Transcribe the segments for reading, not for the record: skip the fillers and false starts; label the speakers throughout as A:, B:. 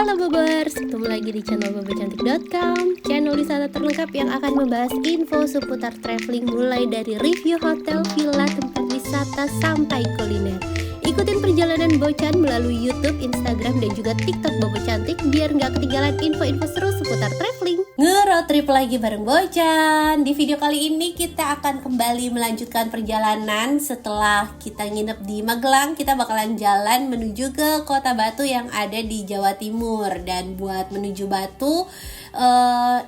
A: Halo Bobers, ketemu lagi di channel bobocantik.com, channel wisata terlengkap yang akan membahas info seputar traveling mulai dari review hotel, villa, tempat wisata sampai kuliner. Ikutin perjalanan Bocan melalui YouTube, Instagram, dan juga TikTok Bobo Cantik biar nggak ketinggalan info-info seru seputar traveling. Nge-road trip lagi bareng Bocan. Di video kali ini kita akan kembali melanjutkan perjalanan. Setelah kita nginep di Magelang, kita bakalan jalan menuju ke Kota Batu yang ada di Jawa Timur. Dan buat menuju Batu,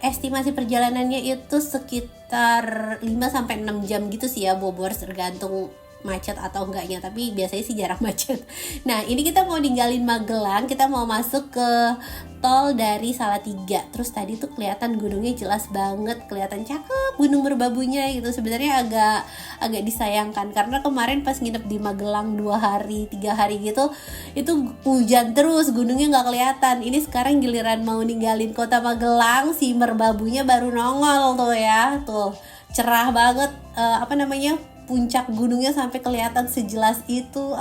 A: estimasi perjalanannya itu sekitar 5-6 jam gitu sih ya Bobors, tergantung macet atau enggaknya, tapi biasanya sih jarang macet. Nah, ini kita mau ninggalin Magelang, kita mau masuk ke tol dari Salatiga. Terus tadi tuh kelihatan gunungnya jelas banget, kelihatan cakep gunung merbabunya gitu. Sebenarnya agak disayangkan karena kemarin pas nginep di Magelang 2 hari 3 hari gitu, itu hujan terus, gunungnya nggak kelihatan. Ini sekarang giliran mau ninggalin kota Magelang, si merbabunya baru nongol tuh ya, tuh cerah banget, puncak gunungnya sampai kelihatan sejelas itu.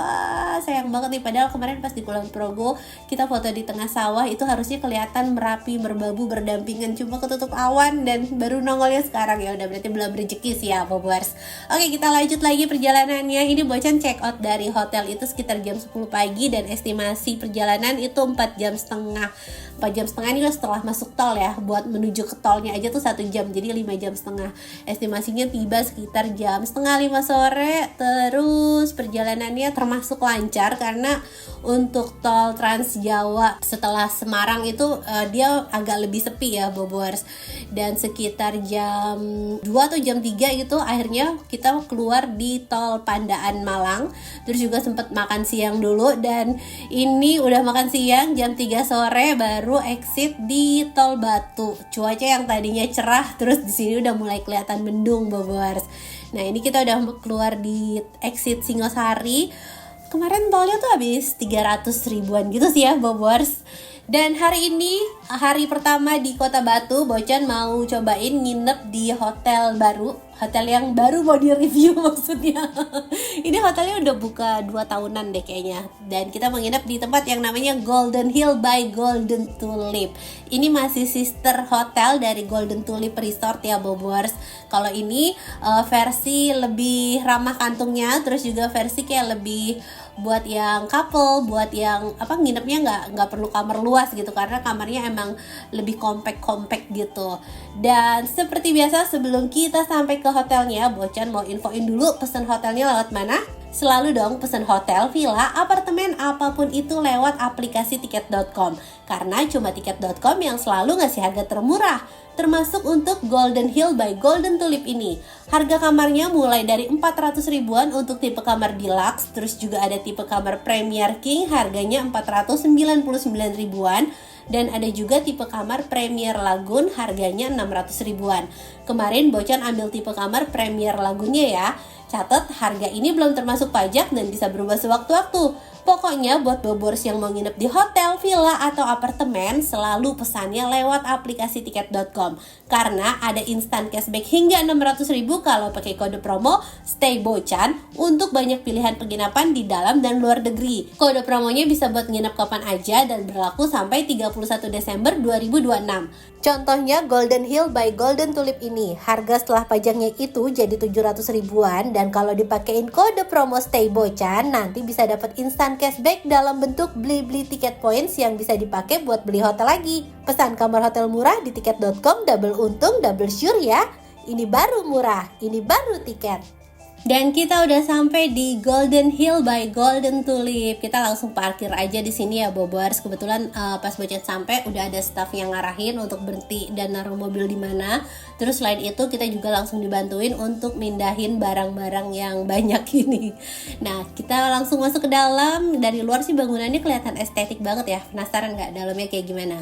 A: Sayang banget nih, padahal kemarin pas di Kulon Progo kita foto di tengah sawah, itu harusnya kelihatan Merapi merbabu berdampingan, cuma ketutup awan dan baru nongolnya sekarang. Ya udah, berarti belum rezeki sih ya Bobers. Oke, kita lanjut lagi perjalanannya. Ini Bocan check out dari hotel itu sekitar jam 10 pagi dan estimasi perjalanan itu 4 jam setengah. 4 jam setengah ini udah setelah masuk tol ya, buat menuju ke tolnya aja tuh 1 jam, jadi 5 jam setengah. Estimasinya tiba sekitar jam setengah 5 sore. Terus perjalanannya termasuk lancar karena untuk tol Trans Jawa setelah Semarang itu dia agak lebih sepi ya Bobors. Dan sekitar jam 2 atau jam 3 gitu akhirnya kita keluar di tol Pandaan Malang. Terus juga sempat makan siang dulu, dan ini udah makan siang jam 3 sore baru exit di tol Batu. Cuaca yang tadinya cerah terus di sini udah mulai kelihatan mendung Bobors. Nah, ini kita udah keluar di exit Singosari. Kemarin tolnya tuh habis 300 ribuan gitu sih ya Bobors. Dan hari ini, hari pertama di Kota Batu, Bocan mau cobain nginep di hotel baru. Hotel yang baru mau di-review maksudnya. Ini hotelnya udah buka 2 tahunan deh kayaknya. Dan kita mau nginep di tempat yang namanya Golden Hill by Golden Tulip. Ini masih sister hotel dari Golden Tulip Resort ya Bobors. Kalau ini versi lebih ramah kantungnya, terus juga versi kayak lebih buat yang couple, buat yang nginepnya nggak perlu kamar luas gitu, karena kamarnya emang lebih compact gitu. Dan seperti biasa sebelum kita sampai ke hotelnya, Bocan mau infoin dulu pesan hotelnya lewat mana. Selalu dong pesan hotel, villa, apartemen, apapun itu lewat aplikasi tiket.com. Karena cuma tiket.com yang selalu ngasih harga termurah, termasuk untuk Golden Hill by Golden Tulip ini. Harga kamarnya mulai dari 400 ribuan untuk tipe kamar deluxe, terus juga ada tipe kamar Premier King harganya 499 ribuan. Dan ada juga tipe kamar Premier Lagoon harganya 600 ribuan. Kemarin Bocan ambil tipe kamar Premier Lagoonnya ya. Catat, harga ini belum termasuk pajak dan bisa berubah sewaktu-waktu. Pokoknya buat Bobors yang mau nginep di hotel, villa, atau apartemen, selalu pesannya lewat aplikasi tiket.com. Karena ada instant cashback hingga 600 ribu kalau pakai kode promo Stay Bocan untuk banyak pilihan penginapan di dalam dan luar negeri. Kode promonya bisa buat nginep kapan aja dan berlaku sampai 31 Desember 2026. Contohnya Golden Hill by Golden Tulip ini, harga setelah pajaknya itu jadi 700 ribuan, dan kalau dipakein kode promo Stay Bocan nanti bisa dapat instant cashback dalam bentuk beli tiket points yang bisa dipakai buat beli hotel lagi. Pesan kamar hotel murah di tiket.com, double untung, double sure ya. Ini baru murah, ini baru tiket. Dan kita udah sampai di Golden Hill by Golden Tulip. Kita langsung parkir aja di sini ya Bobors. Kebetulan pas Bocan sampai udah ada staff yang ngarahin untuk berhenti dan naruh mobil di mana. Terus selain itu kita juga langsung dibantuin untuk mindahin barang-barang yang banyak ini. Nah, kita langsung masuk ke dalam. Dari luar sih bangunannya kelihatan estetik banget ya. Penasaran nggak dalamnya kayak gimana?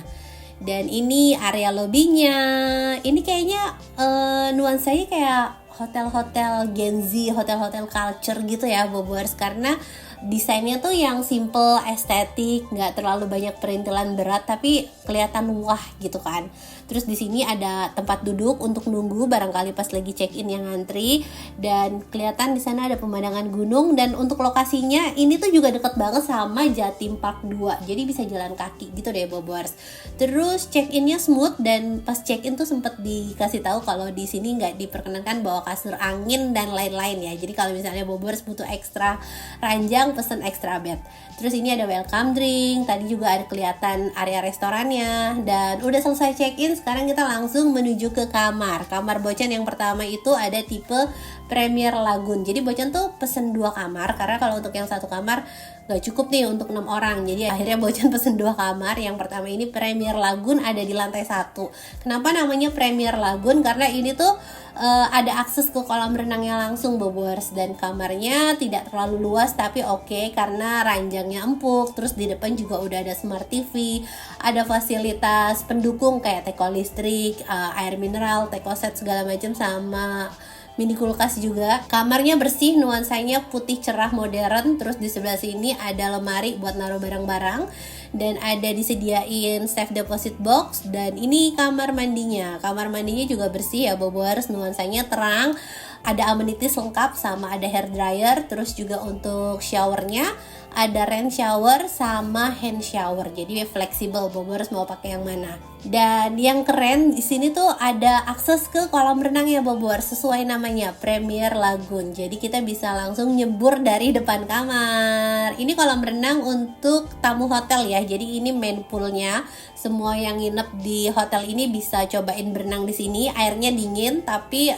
A: Dan ini area lobbynya. Ini kayaknya nuansanya kayak hotel-hotel Gen Z, hotel-hotel culture gitu ya Bobors, karena Desainnya tuh yang simple, estetik, nggak terlalu banyak perintilan berat, tapi kelihatan wah gitu kan. Terus di sini ada tempat duduk untuk nunggu barangkali pas lagi check-in yang ngantri, dan kelihatan di sana ada pemandangan gunung. Dan untuk lokasinya ini tuh juga deket banget sama Jatim Park 2, jadi bisa jalan kaki gitu deh Bobors. Terus check-innya smooth, dan pas check-in tuh sempet dikasih tahu kalau di sini nggak diperkenankan bawa kasur angin dan lain-lain ya. Jadi kalau misalnya Bobors butuh ekstra ranjang, pesen extra bed. Terus ini ada welcome drink, tadi juga ada kelihatan area restorannya. Dan udah selesai check-in, sekarang kita langsung menuju ke kamar. Kamar Bocan yang pertama itu ada tipe Premier Lagoon. Jadi Bocan tuh pesen 2 kamar, karena kalau untuk yang satu kamar gak cukup nih untuk 6 orang. Jadi akhirnya Bocan pesen 2 kamar. Yang pertama ini Premier Lagoon, ada di lantai 1. Kenapa namanya Premier Lagoon? Karena ini tuh ada akses ke kolam renangnya langsung Bobors, dan kamarnya tidak terlalu luas tapi oke karena ranjangnya empuk. Terus di depan juga udah ada smart TV, ada fasilitas pendukung kayak teko listrik, air mineral, teko set segala macam, sama mini kulkas juga. Kamarnya bersih, nuansanya putih cerah modern. Terus di sebelah sini ada lemari buat naruh barang-barang, dan ada disediain safe deposit box. Dan ini kamar mandinya. Kamar mandinya juga bersih ya Bobors, nuansanya terang. Ada amenities lengkap, sama ada hair dryer. Terus juga untuk showernya ada rain shower sama hand shower, jadi fleksibel Bobors mau pakai yang mana. Dan yang keren di sini tuh ada akses ke kolam renang ya Bobors, sesuai namanya Premier Lagoon. Jadi kita bisa langsung nyebur dari depan kamar. Ini kolam renang untuk tamu hotel ya, jadi ini main poolnya. Semua yang nginep di hotel ini bisa cobain berenang di sini. Airnya dingin tapi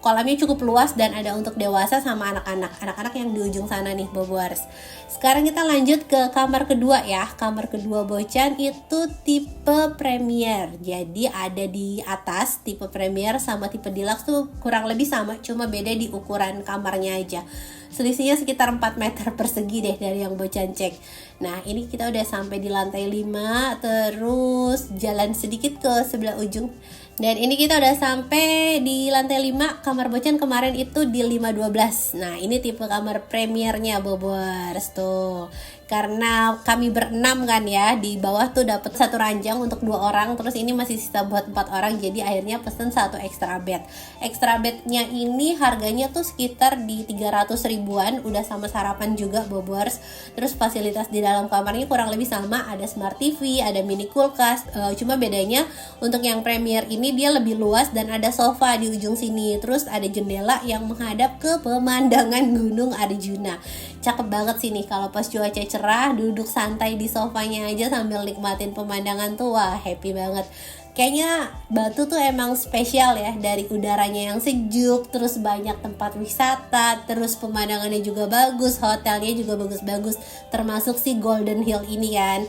A: kolamnya cukup luas, dan ada untuk dewasa sama anak-anak yang di ujung sana nih Bobors. Sekarang kita lanjut ke kamar kedua ya. Kamar kedua Bocan itu tipe Premier. Jadi ada di atas tipe Premier sama tipe Deluxe tuh kurang lebih sama, cuma beda di ukuran kamarnya aja. Selisihnya sekitar 4 meter persegi deh dari yang Bocan cek. Nah ini kita udah sampai di lantai 5, terus jalan sedikit ke sebelah ujung. Dan ini kita udah sampai di lantai 5. Kamar Bocan kemarin itu di 512. Nah ini tipe kamar premiernya Bobors tuh. Karena kami berenam kan ya, di bawah tuh dapat 1 ranjang untuk 2 orang. Terus ini masih sisa buat 4 orang, jadi akhirnya pesen 1 extra bed. Extra bednya ini harganya tuh sekitar di 300 ribuan, udah sama sarapan juga Bobors. Terus fasilitas di dalam kamarnya kurang lebih sama, ada smart TV, ada mini kulkas. Cuma bedanya untuk yang premier ini dia lebih luas dan ada sofa di ujung sini. Terus ada jendela yang menghadap ke pemandangan Gunung Arjuna. Cakep banget sih nih kalau pas cuaca cerah, duduk santai di sofanya aja sambil nikmatin pemandangan tuh, wah happy banget. Kayaknya Batu tuh emang spesial ya, dari udaranya yang sejuk, terus banyak tempat wisata, terus pemandangannya juga bagus, hotelnya juga bagus-bagus, termasuk si Golden Hill ini kan.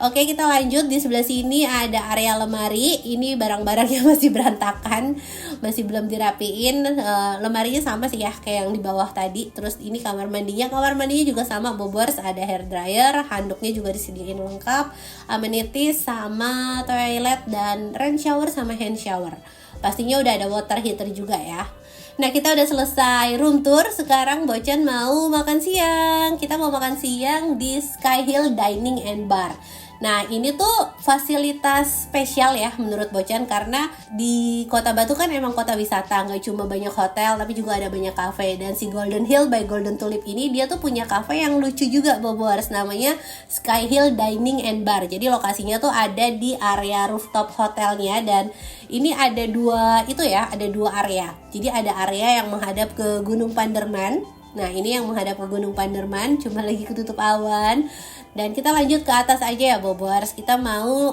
A: Oke, kita lanjut. Di sebelah sini ada area lemari. Ini barang-barangnya masih berantakan, masih belum dirapiin. Lemarinya sama sih ya kayak yang di bawah tadi. Terus ini kamar mandinya. Kamar mandinya juga sama Bobors, ada hair dryer, handuknya juga disediain lengkap, amenities sama toilet dan rain shower sama hand shower. Pastinya udah ada water heater juga ya. Nah kita udah selesai room tour. Sekarang Bocan mau makan siang. Kita mau makan siang di Sky Hill Dining and Bar. Nah ini tuh fasilitas spesial ya menurut Bocan, karena di Kota Batu kan emang kota wisata, gak cuma banyak hotel tapi juga ada banyak cafe. Dan si Golden Hill by Golden Tulip ini dia tuh punya cafe yang lucu juga Bobors, namanya Sky Hill Dining and Bar. Jadi lokasinya tuh ada di area rooftop hotelnya, dan ini ada ada dua area. Jadi ada area yang menghadap ke Gunung Panderman. Nah ini yang menghadap ke Gunung Panderman, cuma lagi ketutup awan. Dan kita lanjut ke atas aja ya Bobors. Kita mau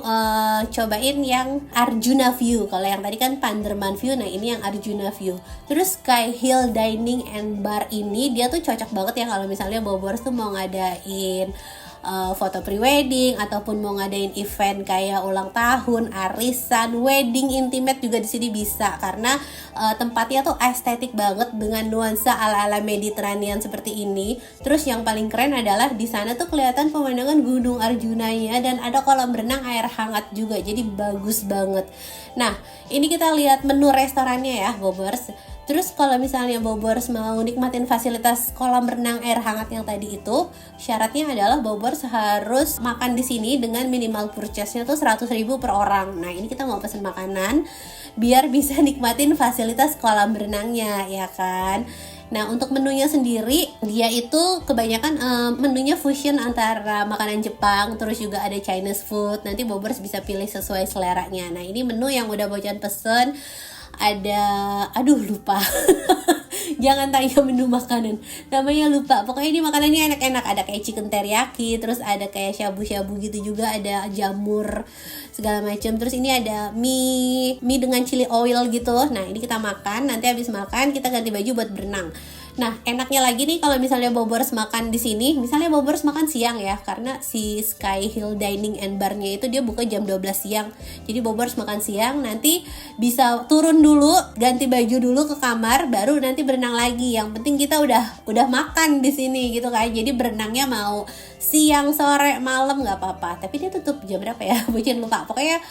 A: cobain yang Arjuna View. Kalau yang tadi kan Panderman View, nah ini yang Arjuna View. Terus Sky Hill Dining and Bar ini dia tuh cocok banget ya kalau misalnya Bobors tuh mau ngadain foto pre-wedding ataupun mau ngadain event kayak ulang tahun, arisan, wedding intimate juga di sini bisa, karena tempatnya tuh estetik banget dengan nuansa ala-ala Mediterranean seperti ini. Terus yang paling keren adalah di sana tuh kelihatan pemandangan Gunung Arjunanya, dan ada kolam renang air hangat juga, jadi bagus banget. Nah, ini kita lihat menu restorannya ya Bobors. Terus kalau misalnya Bobors mau nikmatin fasilitas kolam renang air hangat yang tadi itu, syaratnya adalah Bobors harus makan di sini dengan minimal purchase-nya tuh 100.000 per orang. Nah, ini kita mau pesen makanan biar bisa nikmatin fasilitas kolam renangnya, ya kan? Nah, untuk menunya sendiri, dia itu kebanyakan menunya fusion antara makanan Jepang, terus juga ada Chinese food. Nanti Bobors bisa pilih sesuai seleranya. Nah, ini menu yang udah Bocan pesen. Ada, aduh lupa. Jangan tanya menu makanan, namanya lupa. Pokoknya ini makanannya enak-enak. Ada kayak chicken teriyaki, terus ada kayak shabu-shabu gitu juga, ada jamur segala macam. Terus ini ada mie dengan chili oil gitu. Nah, ini kita makan, nanti habis makan kita ganti baju buat berenang. Nah, enaknya lagi nih kalau misalnya Bobors makan di sini, misalnya Bobors makan siang ya, karena si Sky Hill Dining and Bar-nya itu dia buka jam 12 siang. Jadi Bobors makan siang, nanti bisa turun dulu, ganti baju dulu ke kamar, baru nanti berenang lagi. Yang penting kita udah makan di sini gitu kan. Jadi berenangnya mau siang, sore, malam nggak apa-apa. Tapi dia tutup jam berapa ya? Bukan lupa. Pokoknya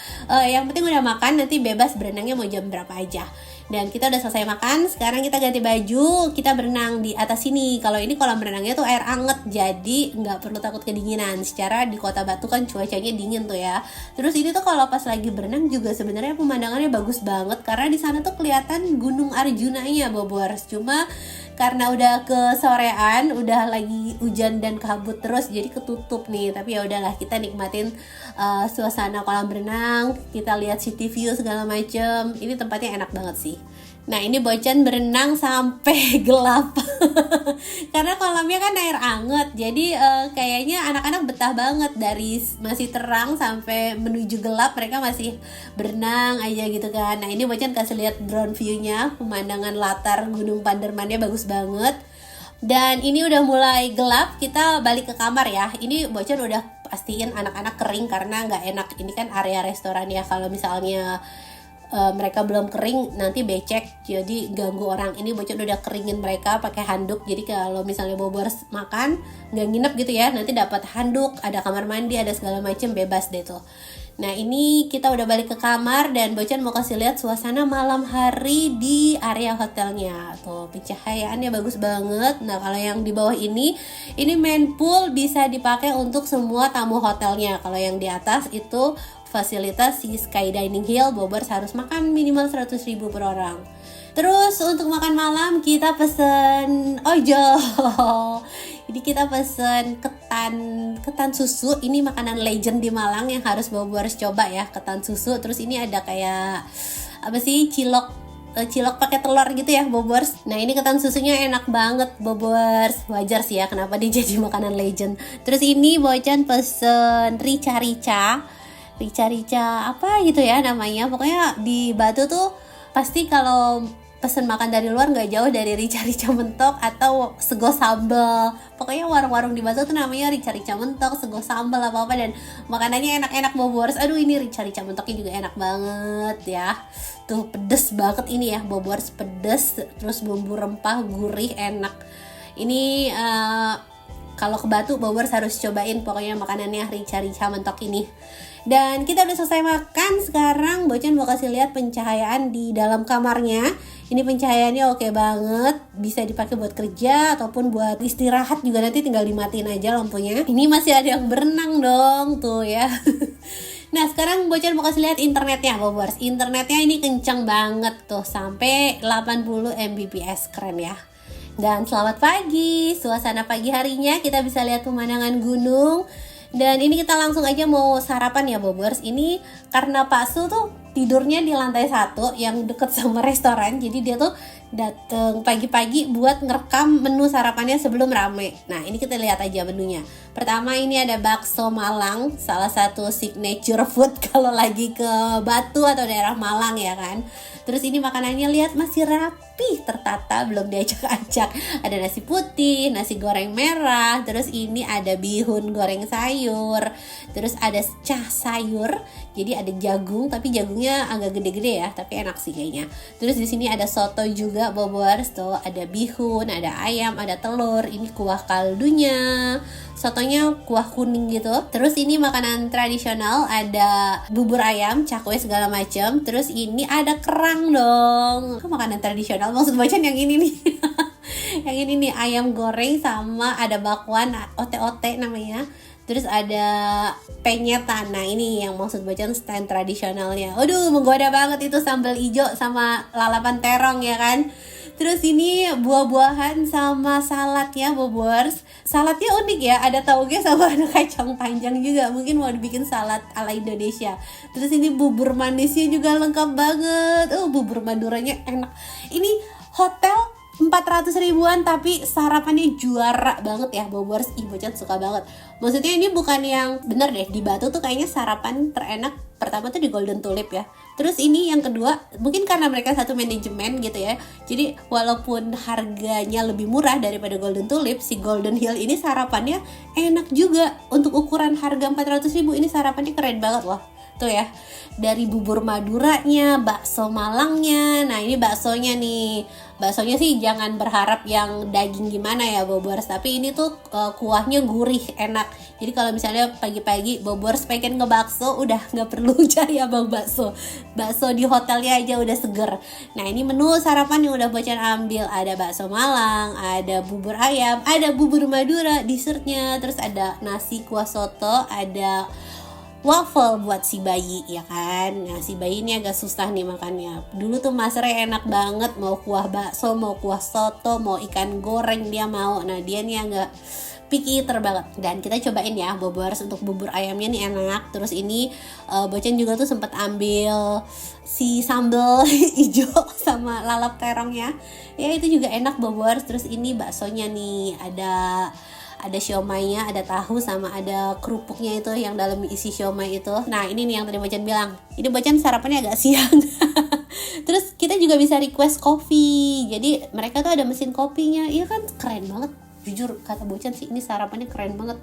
A: yang penting udah makan, nanti bebas berenangnya mau jam berapa aja. Dan kita udah selesai makan, sekarang kita ganti baju, kita berenang di atas sini. Kalau ini kolam renangnya tuh air anget, jadi nggak perlu takut kedinginan. Secara di Kota Batu kan cuacanya dingin tuh ya. Terus ini tuh kalau pas lagi berenang juga sebenarnya pemandangannya bagus banget, karena di sana tuh kelihatan Gunung Arjunanya, Bobors. Cuma karena udah kesorean, udah lagi hujan dan kabut terus, jadi ketutup nih. Tapi ya udahlah, kita nikmatin suasana kolam renang, kita lihat city view segala macem. Ini tempatnya enak banget sih. Nah, ini Bocan berenang sampai gelap karena kolamnya kan air anget, jadi kayaknya anak-anak betah banget. Dari masih terang sampai menuju gelap mereka masih berenang aja gitu kan. Nah, ini Bocan kasih lihat drone view-nya, pemandangan latar Gunung Pandermannya bagus banget. Dan ini udah mulai gelap, kita balik ke kamar ya. Ini Bocan udah pastiin anak-anak kering karena nggak enak, ini kan area restoran ya. Kalau misalnya mereka belum kering nanti becek, jadi ganggu orang. Ini Bocan udah keringin mereka pakai handuk, jadi kalau misalnya Bobors makan nggak nginep gitu ya, nanti dapat handuk, ada kamar mandi, ada segala macem, bebas deh tuh. Nah, ini kita udah balik ke kamar dan Bocan mau kasih lihat suasana malam hari di area hotelnya. Tuh, pencahayaannya bagus banget. Nah, kalau yang di bawah ini main pool, bisa dipakai untuk semua tamu hotelnya. Kalau yang di atas itu fasilitas si Sky Dining Hill, Bobors harus makan minimal 100.000 per orang. Terus untuk makan malam kita pesen ojol. Jadi kita pesen ketan susu. Ini makanan legend di Malang yang harus Bobors coba ya, ketan susu. Terus ini ada kayak apa sih, cilok pakai telur gitu ya, Bobors. Nah, ini ketan susunya enak banget, Bobors. Wajar sih ya kenapa dia jadi makanan legend. Terus ini Bocan pesen rica-rica apa gitu ya namanya. Pokoknya di Batu tuh pasti kalau pesen makan dari luar nggak jauh dari rica-rica mentok atau sego sambal. Pokoknya warung-warung di Batu tuh namanya rica-rica mentok, sego sambal apa-apa, dan makanannya enak-enak, Bobors. Aduh, ini rica-rica mentoknya juga enak banget ya. Tuh pedes banget ini ya, Bobors, pedes, terus bumbu rempah gurih, enak. Ini kalau ke Batu Bobors harus cobain pokoknya makanannya rica-rica mentok ini. Dan kita udah selesai makan, sekarang Bocan mau kasih lihat pencahayaan di dalam kamarnya. Ini pencahayaannya oke banget, bisa dipakai buat kerja ataupun buat istirahat juga, nanti tinggal dimatiin aja lampunya. Ini masih ada yang berenang dong tuh ya. Nah, sekarang Bocan mau kasih lihat internetnya, Bobors. Internetnya ini kencang banget tuh, sampai 80 Mbps, keren ya. Dan selamat pagi, suasana pagi harinya kita bisa lihat pemandangan gunung. Dan ini kita langsung aja mau sarapan ya, Bobors. Ini karena Pak Su tuh tidurnya di lantai 1 yang deket sama restoran, jadi dia tuh dateng pagi-pagi buat ngerekam menu sarapannya sebelum rame. Nah, ini kita lihat aja menunya. Pertama ini ada bakso Malang, salah satu signature food kalau lagi ke Batu atau daerah Malang ya kan. Terus ini makanannya lihat masih rapi, tertata, belum diacak-acak. Ada nasi putih, nasi goreng merah, terus ini ada bihun goreng sayur, terus ada cah sayur. Jadi ada jagung, tapi jagungnya agak gede-gede ya, tapi enak sih kayaknya. Terus di sini ada soto juga juga Bobors. Tuh ada bihun, ada ayam, ada telur. Ini kuah kaldunya, sotonya kuah kuning gitu. Terus ini makanan tradisional, ada bubur ayam, cakwe segala macam. Terus ini ada kerang dong. Makanan tradisional maksud Bocan yang ini nih. Yang ini nih ayam goreng sama ada bakwan, ote-ote namanya. Terus ada penyetan. Nah ini yang maksud Bocan stand tradisionalnya. Aduh menggoda banget itu sambal ijo sama lalapan terong ya kan. Terus ini buah-buahan sama saladnya Bobors. Saladnya unik ya, ada tauge sama ada kacang panjang juga. Mungkin mau dibikin salad ala Indonesia. Terus ini bubur manisnya juga lengkap banget. Bubur maduranya enak. Ini hotel 400 ribuan tapi sarapannya juara banget ya Bobors. Bocan suka banget. Maksudnya ini bukan yang bener deh, di Batu tuh kayaknya sarapan terenak pertama tuh di Golden Tulip ya. Terus ini yang kedua, mungkin karena mereka satu manajemen gitu ya. Jadi walaupun harganya lebih murah daripada Golden Tulip, si Golden Hill ini sarapannya enak juga. Untuk ukuran harga 400 ribu ini sarapannya keren banget loh. Tuh ya, dari bubur maduranya, bakso malangnya. Nah ini baksonya nih, baksonya sih jangan berharap yang daging gimana ya Bobors, tapi ini tuh kuahnya gurih, enak. Jadi kalau misalnya pagi-pagi Bobors pengen ngebakso, udah nggak perlu cari abang bakso di hotelnya aja udah seger. Nah ini menu sarapan yang udah Bocan ambil, ada bakso malang, ada bubur ayam, ada bubur madura dessertnya, terus ada nasi kuah soto, ada waffle buat si bayi ya kan. Nah si bayi ini agak susah nih makannya. Dulu tuh Mas Re enak banget, mau kuah bakso, mau kuah soto, mau ikan goreng dia mau. Nah dia nih agak picky eater banget. Dan kita cobain ya Bobors, untuk bubur ayamnya nih enak. Terus ini Bocan juga tuh sempat ambil si sambal hijau sama lalap terongnya. Ya itu juga enak Bobors. Terus ini baksonya nih, ada siomainya, ada tahu sama ada kerupuknya itu yang dalam isi siomay itu. Nah ini nih yang tadi Bocan bilang, ini Bocan sarapannya agak siang. Terus kita juga bisa request kopi, jadi mereka tuh ada mesin kopinya. Iya kan, keren banget. Jujur kata Bocan sih ini sarapannya keren banget.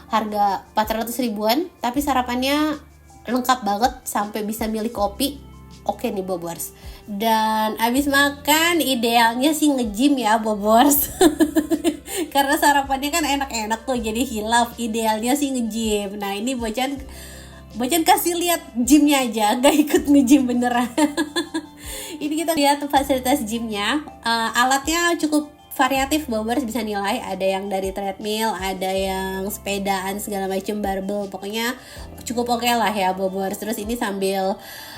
A: Harga 400 ribuan tapi sarapannya lengkap banget sampai bisa milih kopi. Oke nih Bobors. Dan abis makan idealnya sih nge-gym ya Bobors. Karena sarapannya kan enak-enak tuh, jadi hilaf. Idealnya sih nge-gym. Nah ini Bocan kasih lihat gymnya aja, gak ikut nge-gym beneran. Ini kita lihat fasilitas gymnya. Alatnya cukup variatif Bobors, bisa nilai. Ada yang dari treadmill, ada yang sepedaan segala macam, barbel. Pokoknya cukup oke lah ya Bobors. Terus ini sambil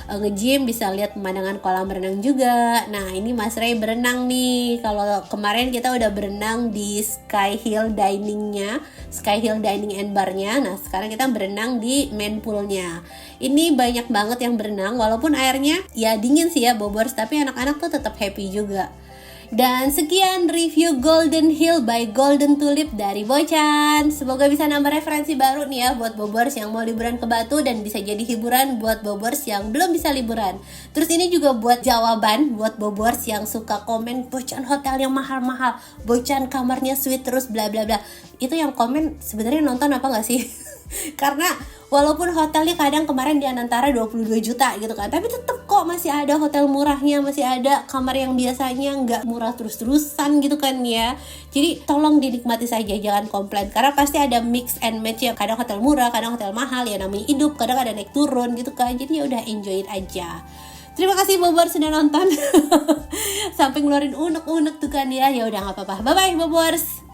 A: nge-gym bisa lihat pemandangan kolam renang juga. Nah ini Mas Ray berenang nih. Kalau kemarin kita udah berenang di Sky Hill Dining-nya, Sky Hill Dining and Bar-nya. Nah sekarang kita berenang di main pool-nya. Ini banyak banget yang berenang, walaupun airnya ya dingin sih ya Bobors, tapi anak-anak tuh tetap happy juga. Dan sekian review Golden Hill by Golden Tulip dari Bocan. Semoga bisa nambah referensi baru nih ya buat Bobors yang mau liburan ke Batu, dan bisa jadi hiburan buat Bobors yang belum bisa liburan. Terus ini juga buat jawaban buat Bobors yang suka komen, Bocan hotel yang mahal-mahal, Bocan kamarnya sweet terus bla bla bla. Itu yang komen sebenarnya nonton apa gak sih? Karena walaupun hotelnya kadang kemarin di antara 22 juta gitu kan, tapi tetep kok masih ada hotel murahnya, masih ada kamar yang biasanya nggak murah terus-terusan gitu kan ya. Jadi tolong dinikmati saja, jangan komplain, karena pasti ada mix and match ya. Kadang hotel murah, kadang hotel mahal, ya namanya hidup, kadang ada naik turun gitu kan. Jadi ya udah enjoy it aja. Terima kasih Bobors sudah nonton. Sampai ngeluarin unek-unek tuh kan ya. Ya udah nggak apa-apa. Bye bye Bobors.